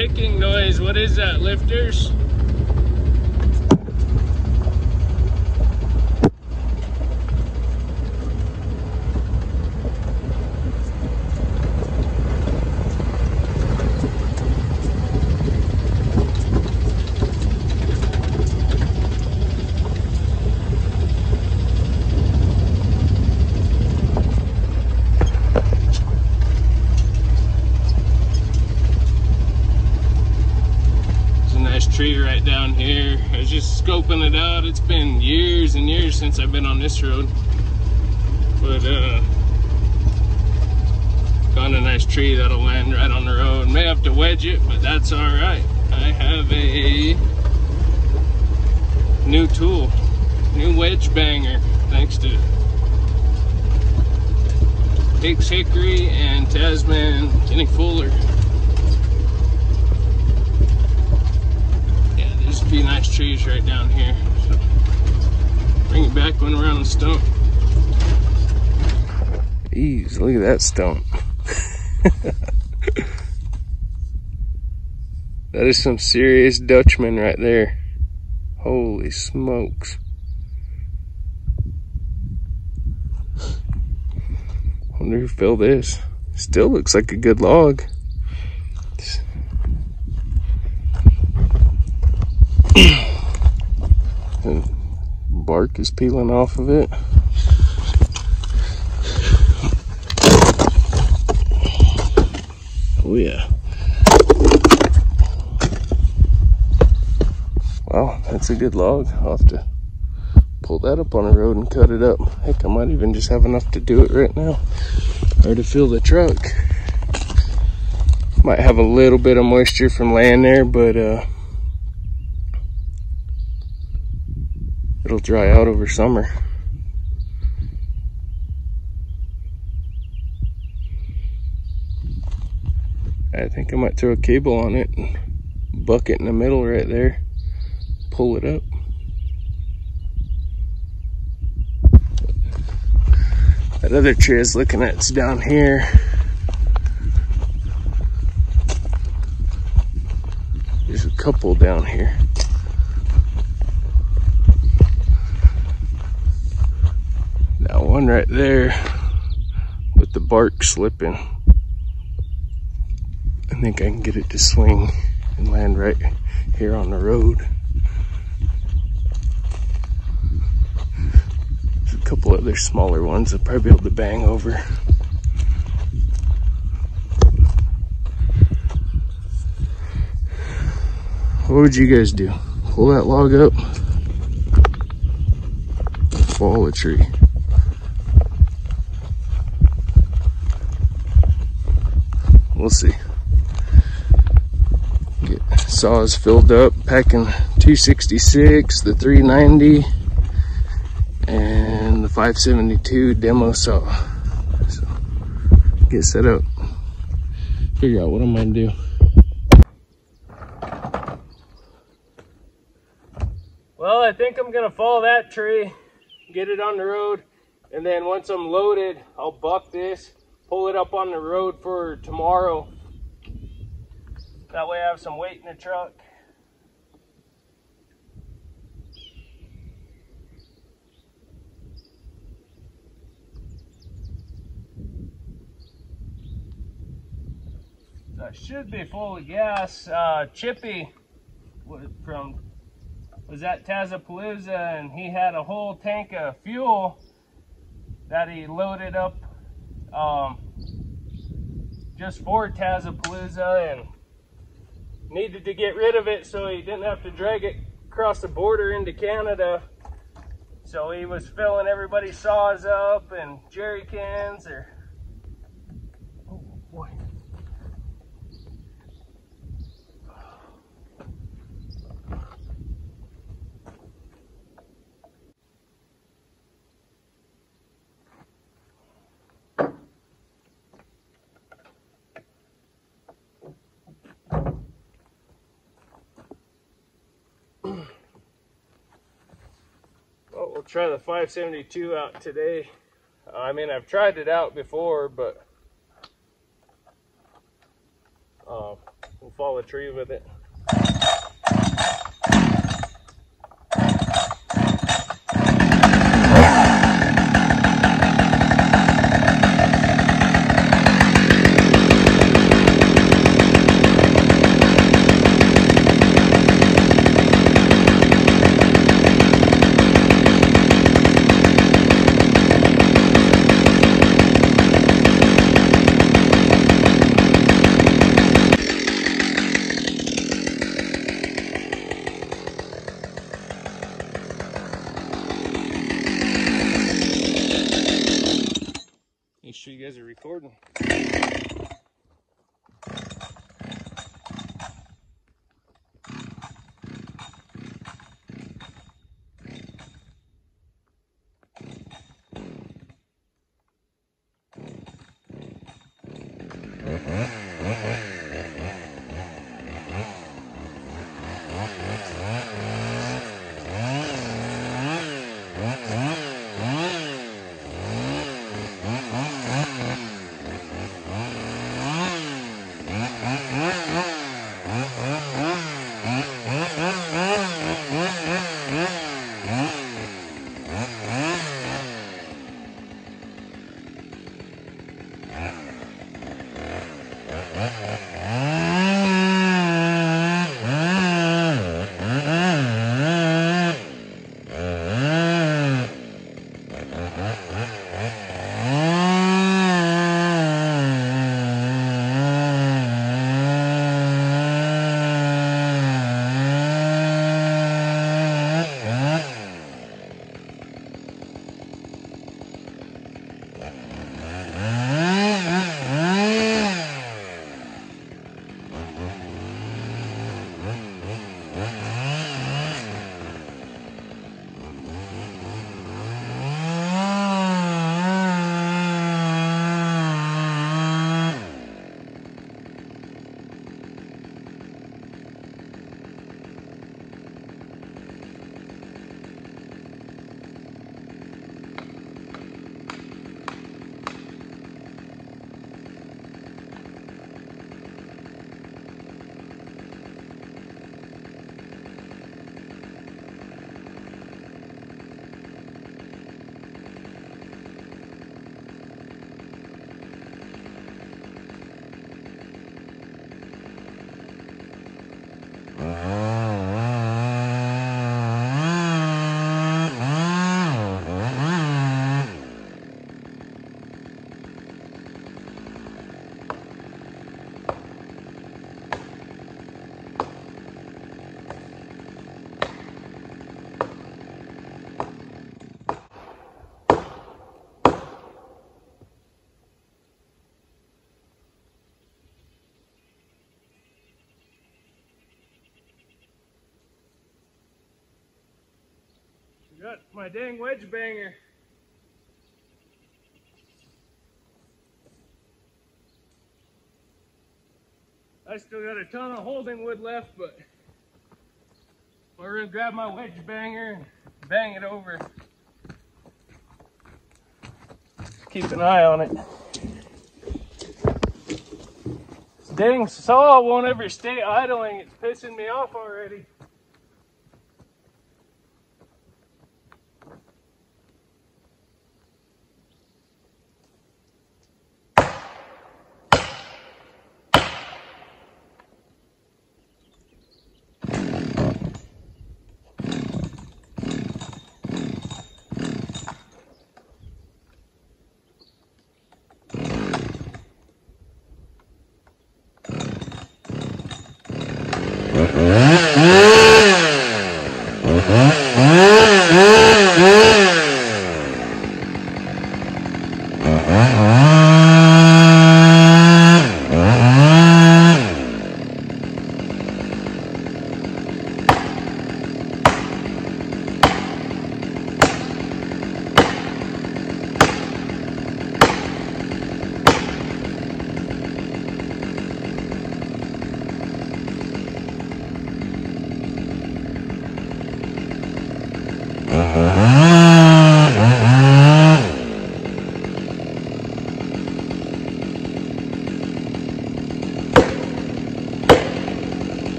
ticking noise. What is that, lifters? Tree right down here. I was just scoping it out. It's been years and years since I've been on this road, but found a nice tree that'll land right on the road. May have to wedge it, but that's all right. I have a new tool, new wedge banger, thanks to Hicks Hickory and Tasman Kenny Fuller. There's a few nice trees right down here, so bring it back when we're on the stump. Jeez, look at that stump. That is some serious Dutchman right there. Holy smokes. Wonder who filled this. Still looks like a good log. The bark is peeling off of it. Oh yeah. Wow, that's a good log. I'll have to pull that up on the road and cut it up. Heck, I might even just have enough to do it right now, or to fill the truck. Might have a little bit of moisture from laying there, but it'll dry out over summer. I think I might throw a cable on it and bucket in the middle right there, pull it up. That other tree I was looking at is down here. There's a couple down here. That one right there with the bark slipping. I think I can get it to swing and land right here on the road. There's a couple other smaller ones I'll probably be able to bang over. What would you guys do? Pull that log up? Fall a tree. We'll see. Get saws filled up, packing 266, the 390, and the 572 demo saw. So get set up. Figure out what I'm gonna do. Well, I think I'm gonna fall that tree, get it on the road, and then once I'm loaded, I'll buck this, pull it up on the road for tomorrow. That way I have some weight in the truck. I should be full of gas. Chippy was at Tazapalooza, and he had a whole tank of fuel that he loaded up just for Tazapalooza, and needed to get rid of it so he didn't have to drag it across the border into Canada. So he was filling everybody's saws up and jerry cans. Oh boy. We'll try the 572 out today. I mean, I've tried it out before, but we'll follow a tree with it. Make sure you guys are recording. Got my dang wedge banger. I still got a ton of holding wood left, but we're gonna grab my wedge banger and bang it over. Keep an eye on it. This dang saw won't ever stay idling. It's pissing me off already.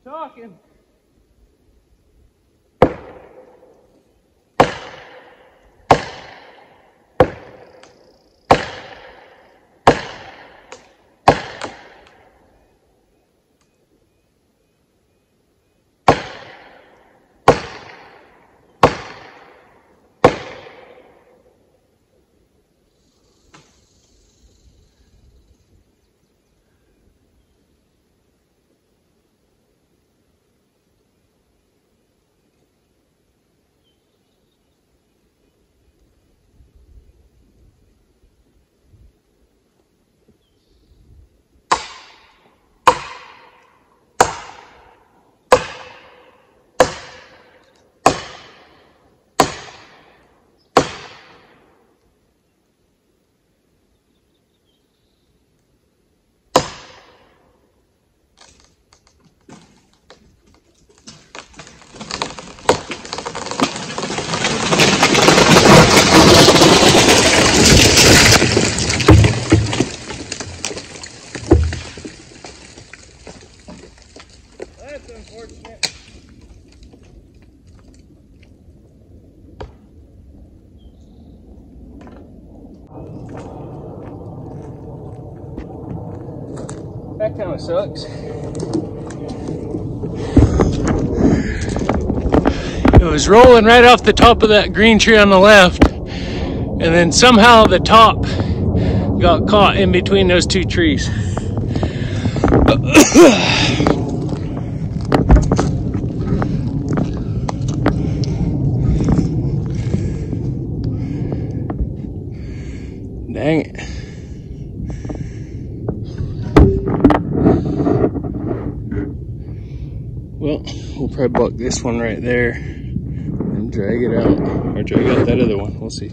talking. That's unfortunate. That kind of sucks. It was rolling right off the top of that green tree on the left, and then somehow the top got caught in between those two trees. Dang it. Well, we'll probably buck this one right there and drag it out, or drag out that other one. We'll see.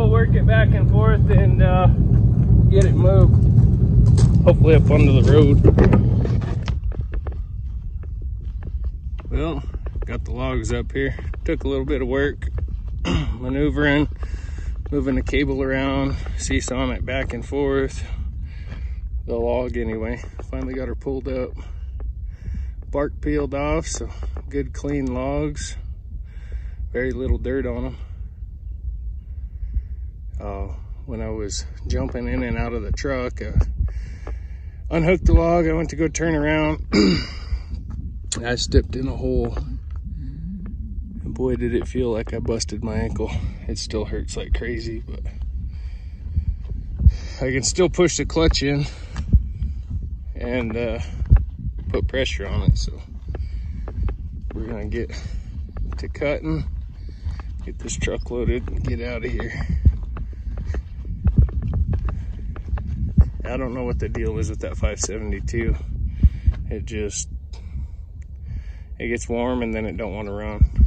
Work it back and forth and get it moved, hopefully up onto the road. Well, got the logs up here. Took a little bit of work maneuvering, moving the cable around, seesawing it back and forth. The log anyway. Finally got her pulled up. Bark peeled off, so good clean logs. Very little dirt on them. When I was jumping in and out of the truck, unhooked the log, I went to go turn around. I stepped in a hole. And boy, did it feel like I busted my ankle. It still hurts like crazy, but I can still push the clutch in and put pressure on it. So we're gonna get to cutting, get this truck loaded and get out of here. I don't know what the deal is with that 572. It gets warm and then it don't want to run.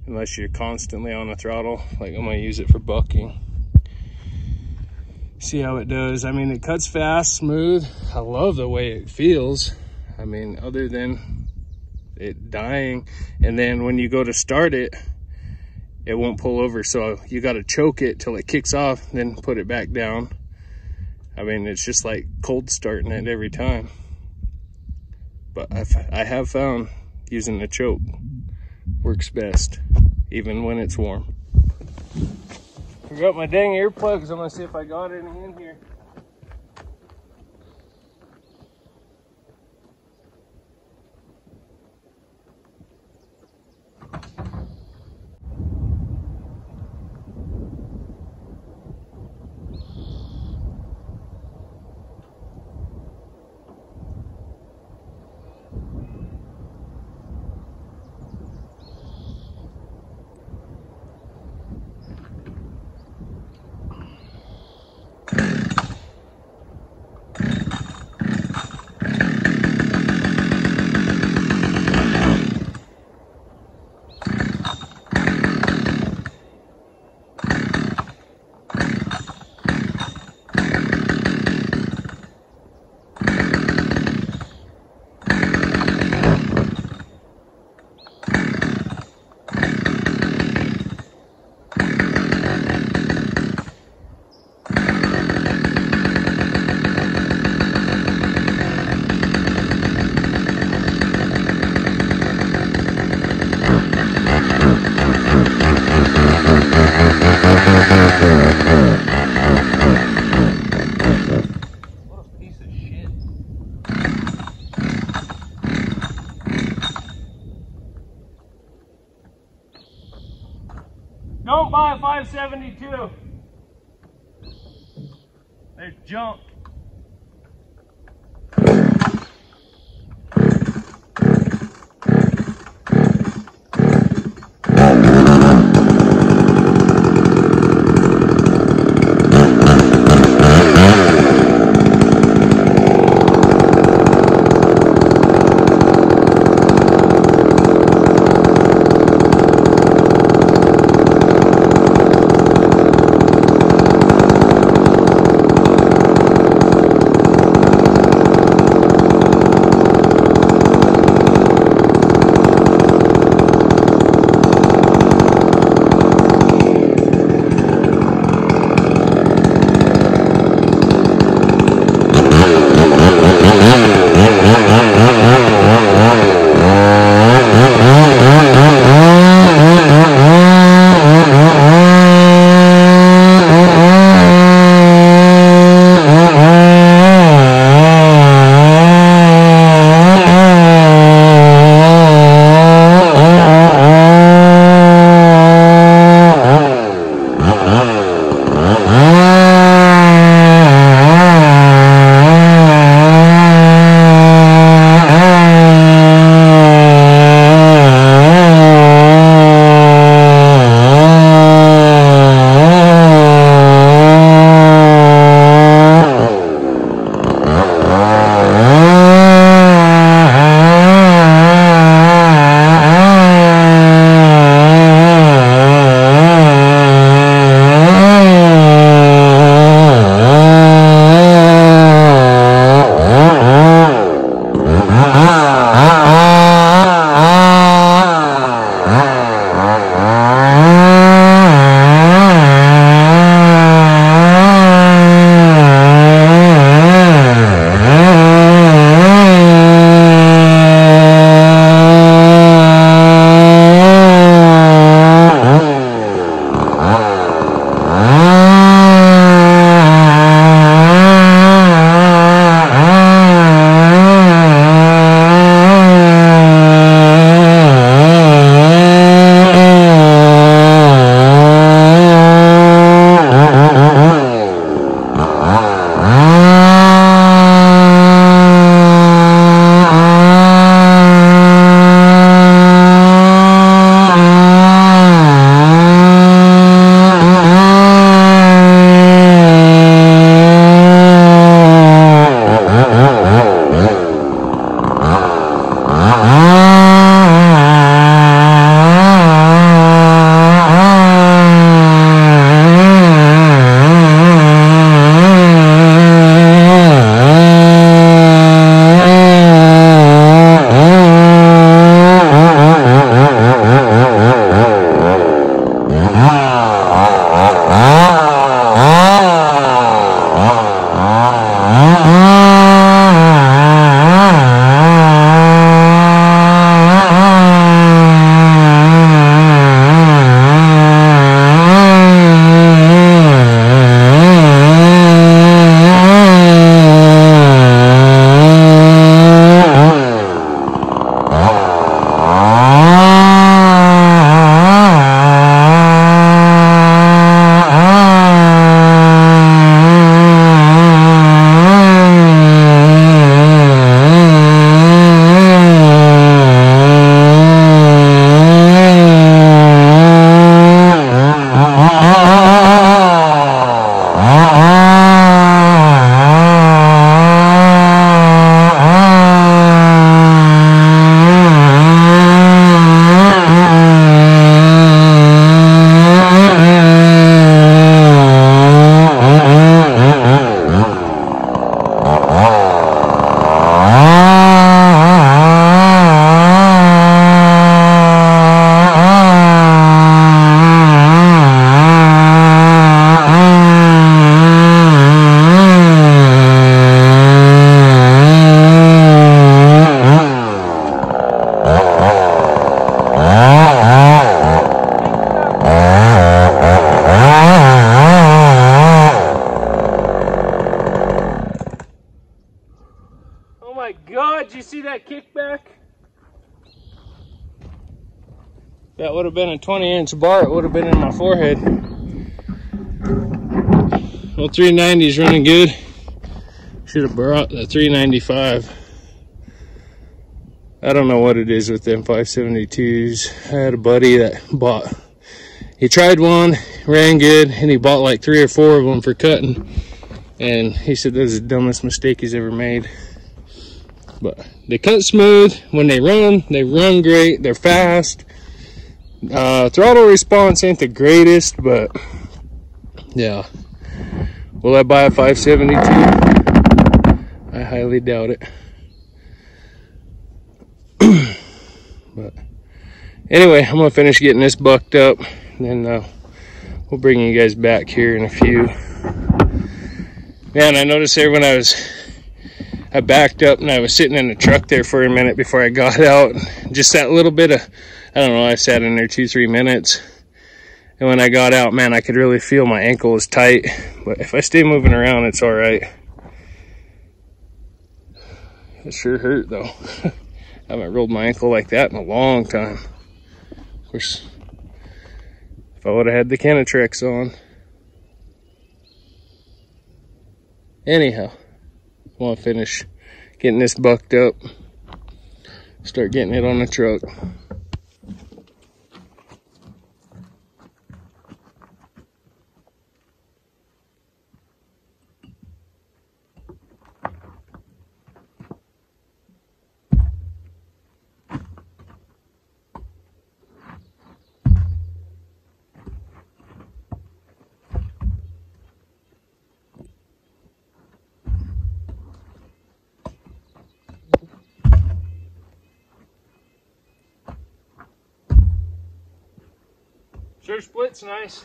Unless you're constantly on the throttle. Like I'm gonna use it for bucking. See how it does. I mean, it cuts fast, smooth. I love the way it feels. I mean, other than it dying. And then when you go to start it, it won't pull over. So you gotta choke it till it kicks off, then put it back down. I mean, it's just like cold starting it every time. But I have found using the choke works best, even when it's warm. Forgot my dang earplugs. I'm gonna see if I got any in here. Don't buy a 572. They're junk. have been a 20-inch bar, it would have been in my forehead. Well, 390 is running good. Should have brought the 395. I don't know what it is with them 572s. I had a buddy that bought, he tried one, ran good, and he bought like 3 or 4 of them for cutting. And he said this is the dumbest mistake he's ever made. But they cut smooth. When they run great. They're fast. Throttle response ain't the greatest, but yeah. Will I buy a 572? I highly doubt it. But anyway, I'm gonna finish getting this bucked up, and then we'll bring you guys back here in a few. Man, I noticed there when I backed up and I was sitting in the truck there for a minute before I got out. Just that little bit of, I don't know, I sat in there 2-3 minutes. And when I got out, man, I could really feel my ankle was tight. But if I stay moving around, it's all right. It sure hurt though. I haven't rolled my ankle like that in a long time. Of course, if I would have had the Kenetrex on. Anyhow, I want to finish getting this bucked up, start getting it on the truck. Sure splits nice.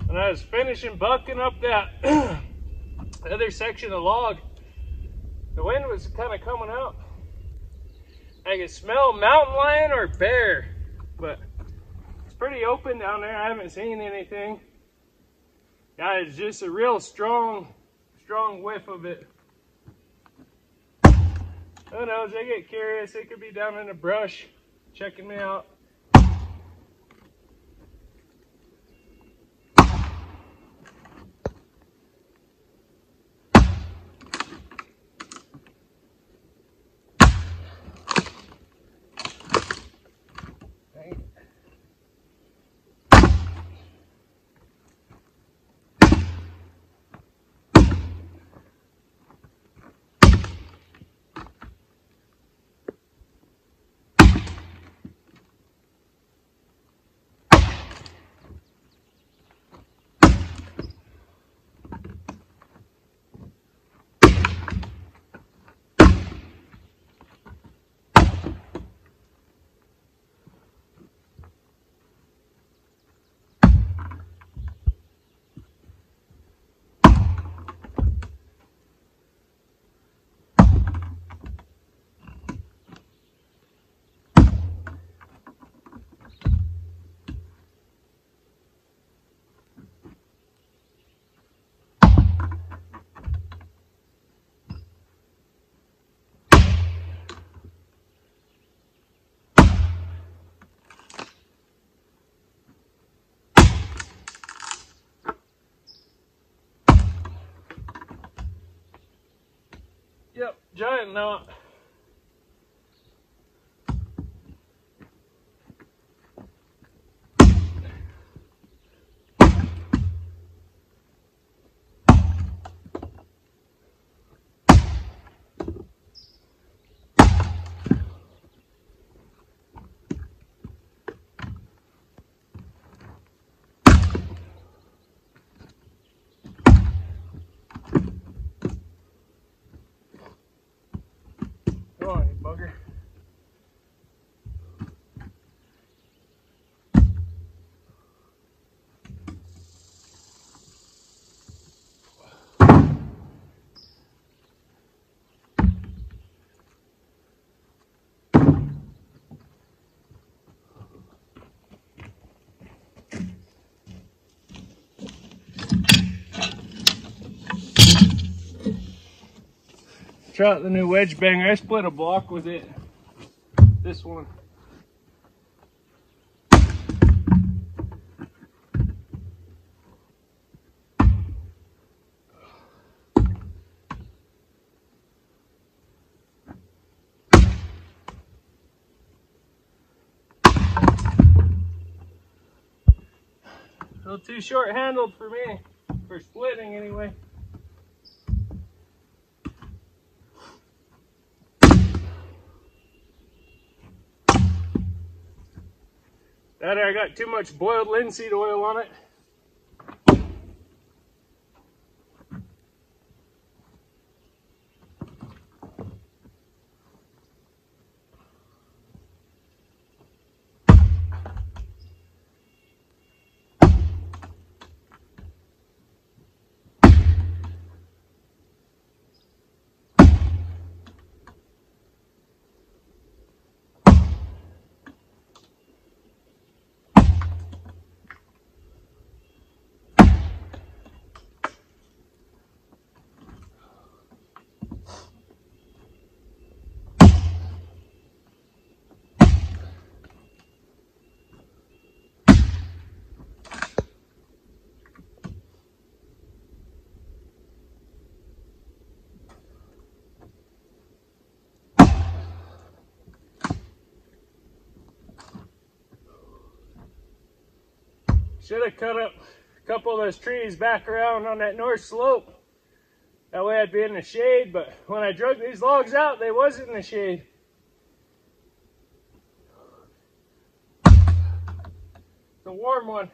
When I was finishing bucking up that other section of log, the wind was kind of coming out. I could smell mountain lion or bear, but it's pretty open down there. I haven't seen anything. Yeah, it's just a real strong whiff of it. Who knows? I get curious. They could be down in the brush checking me out. Yep, giant knot. longer. Try out the new wedge banger. I split a block with it. This one. A little too short handled for me, for splitting anyway. That I got too much boiled linseed oil on it. Should have cut up a couple of those trees back around on that north slope. That way I'd be in the shade, but when I drug these logs out, they wasn't in the shade. It's a warm one.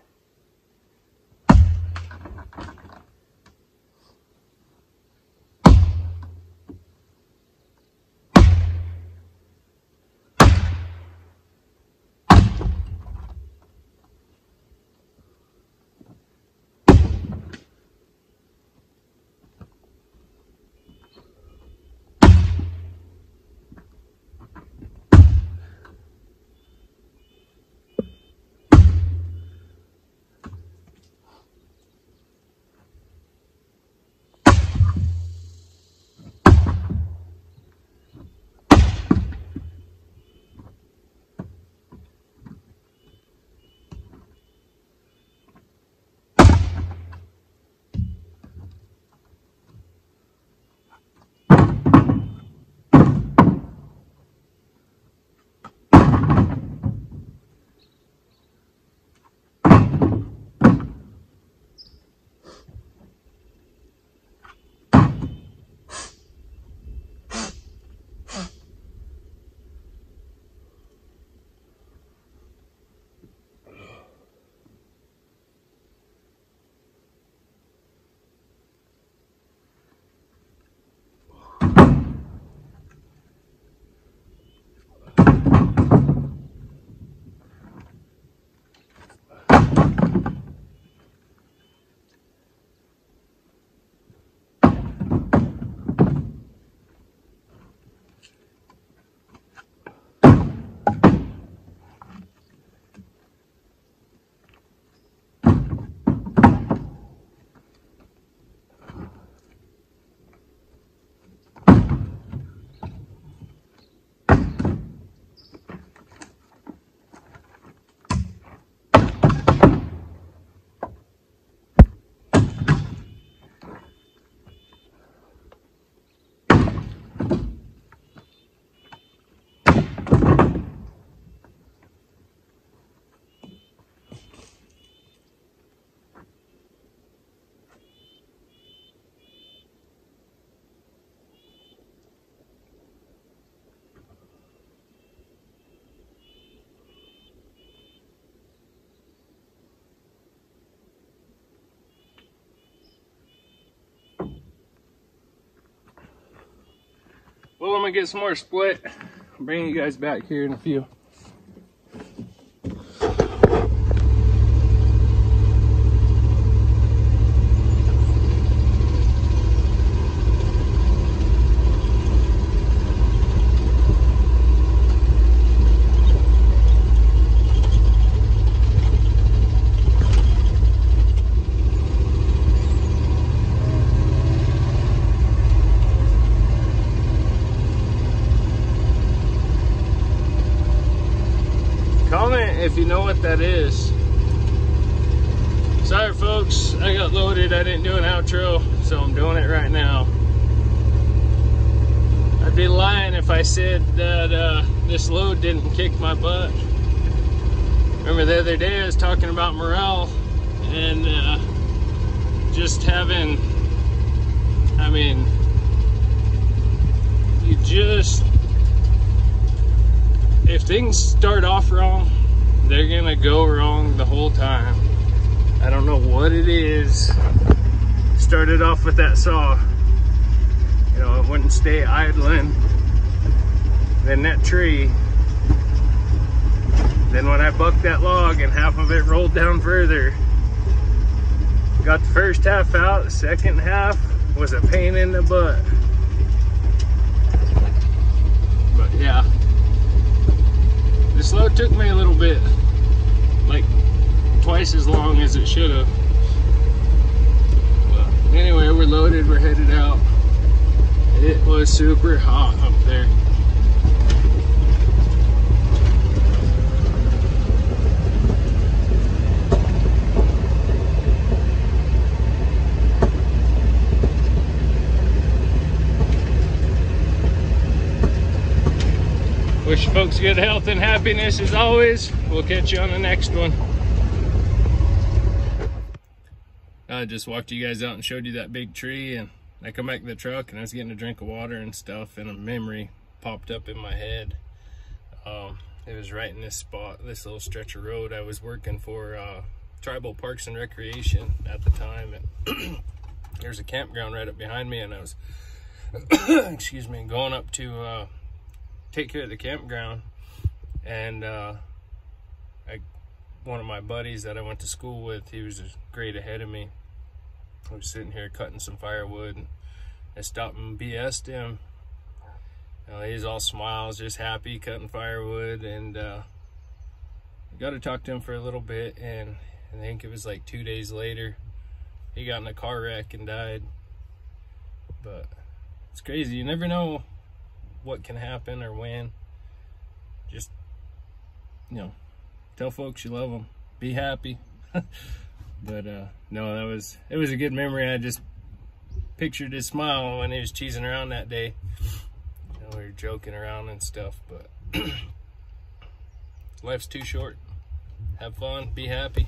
Well, I'm gonna get some more split. bring you guys back here in a few. Comment if you know what that is. Sorry folks, I got loaded. I didn't do an outro, so I'm doing it right now. I'd be lying if I said that this load didn't kick my butt. Remember the other day I was talking about morale and just having, I mean, you just, if things start off wrong, they're gonna go wrong the whole time. I don't know what it is. Started off with that saw. You know, it wouldn't stay idling. Then that tree. Then when I bucked that log and half of it rolled down further. Got the first half out, the second half was a pain in the butt. But yeah. This load took me a little bit, like twice as long as it should have. But anyway, we're loaded, we're headed out. It was super hot up there. Wish folks good health and happiness as always. We'll catch you on the next one. I just walked you guys out and showed you that big tree, and I come back to the truck and I was getting a drink of water and stuff, and a memory popped up in my head. It was right in this spot, this little stretch of road. I was working for Tribal Parks and Recreation at the time, and there's a campground right up behind me, and I was excuse me, going up to take care of the campground, and one of my buddies that I went to school with, he was a grade ahead of me. I was sitting here cutting some firewood, and I stopped and BS'd him. You know, he's all smiles, just happy cutting firewood, and I got to talk to him for a little bit, and I think it was like 2 days later, he got in a car wreck and died. But it's crazy, you never know what can happen or when. Just, you know, tell folks you love them, be happy. But no, it was a good memory. I just pictured his smile when he was cheesing around that day. You know, we were joking around and stuff, but life's too short. Have fun, be happy.